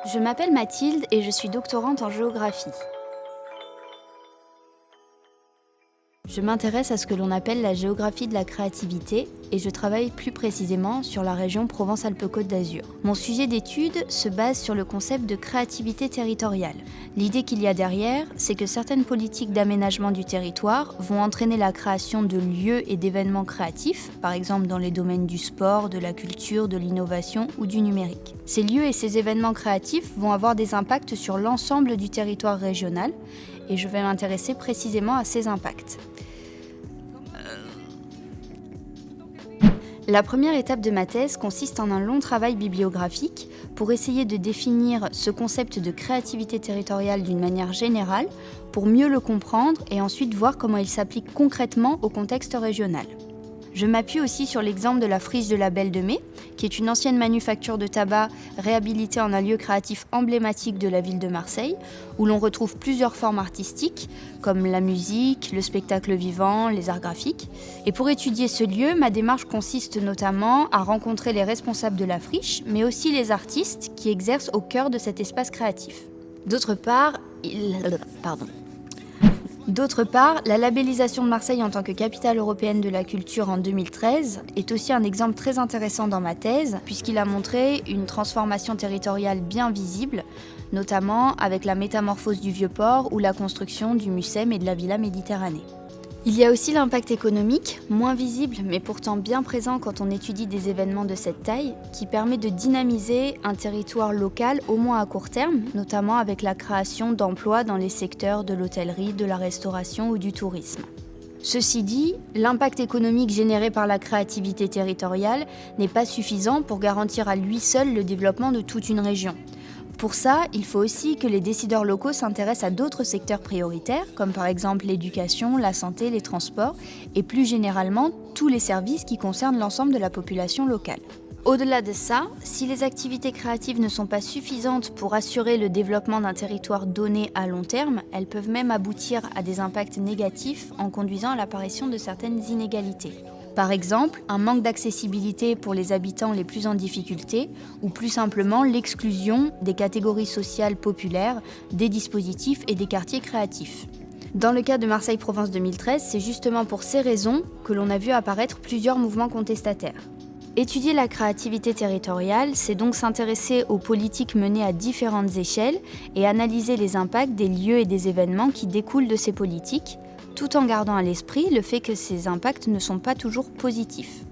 Je m'appelle Mathilde et je suis doctorante en géographie. Je m'intéresse à ce que l'on appelle la géographie de la créativité et je travaille plus précisément sur la région Provence-Alpes-Côte d'Azur. Mon sujet d'étude se base sur le concept de créativité territoriale. L'idée qu'il y a derrière, c'est que certaines politiques d'aménagement du territoire vont entraîner la création de lieux et d'événements créatifs, par exemple dans les domaines du sport, de la culture, de l'innovation ou du numérique. Ces lieux et ces événements créatifs vont avoir des impacts sur l'ensemble du territoire régional et je vais m'intéresser précisément à ces impacts. La première étape de ma thèse consiste en un long travail bibliographique pour essayer de définir ce concept de créativité territoriale d'une manière générale, pour mieux le comprendre et ensuite voir comment il s'applique concrètement au contexte régional. Je m'appuie aussi sur l'exemple de la friche de la Belle de Mai, qui est une ancienne manufacture de tabac réhabilitée en un lieu créatif emblématique de la ville de Marseille, où l'on retrouve plusieurs formes artistiques, comme la musique, le spectacle vivant, les arts graphiques. Et pour étudier ce lieu, ma démarche consiste notamment à rencontrer les responsables de la friche, mais aussi les artistes qui exercent au cœur de cet espace créatif. D'autre part, la labellisation de Marseille en tant que capitale européenne de la culture en 2013 est aussi un exemple très intéressant dans ma thèse, puisqu'il a montré une transformation territoriale bien visible, notamment avec la métamorphose du Vieux-Port ou la construction du Mucem et de la Villa Méditerranée. Il y a aussi l'impact économique, moins visible mais pourtant bien présent quand on étudie des événements de cette taille, qui permet de dynamiser un territoire local au moins à court terme, notamment avec la création d'emplois dans les secteurs de l'hôtellerie, de la restauration ou du tourisme. Ceci dit, l'impact économique généré par la créativité territoriale n'est pas suffisant pour garantir à lui seul le développement de toute une région. Pour ça, il faut aussi que les décideurs locaux s'intéressent à d'autres secteurs prioritaires, comme par exemple l'éducation, la santé, les transports, et plus généralement tous les services qui concernent l'ensemble de la population locale. Au-delà de ça, si les activités créatives ne sont pas suffisantes pour assurer le développement d'un territoire donné à long terme, elles peuvent même aboutir à des impacts négatifs en conduisant à l'apparition de certaines inégalités. Par exemple, un manque d'accessibilité pour les habitants les plus en difficulté, ou plus simplement l'exclusion des catégories sociales populaires, des dispositifs et des quartiers créatifs. Dans le cas de Marseille-Provence 2013, c'est justement pour ces raisons que l'on a vu apparaître plusieurs mouvements contestataires. Étudier la créativité territoriale, c'est donc s'intéresser aux politiques menées à différentes échelles et analyser les impacts des lieux et des événements qui découlent de ces politiques, tout en gardant à l'esprit le fait que ces impacts ne sont pas toujours positifs.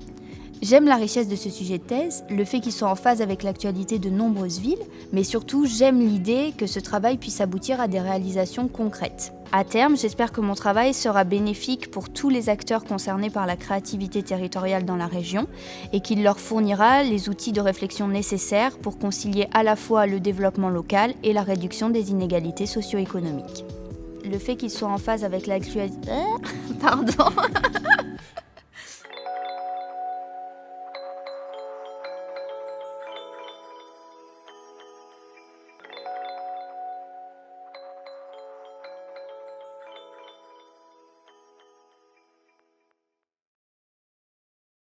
J'aime la richesse de ce sujet de thèse, le fait qu'il soit en phase avec l'actualité de nombreuses villes, mais surtout j'aime l'idée que ce travail puisse aboutir à des réalisations concrètes. À terme, j'espère que mon travail sera bénéfique pour tous les acteurs concernés par la créativité territoriale dans la région et qu'il leur fournira les outils de réflexion nécessaires pour concilier à la fois le développement local et la réduction des inégalités socio-économiques. Le fait qu'il soit en phase avec l'actualité... Pardon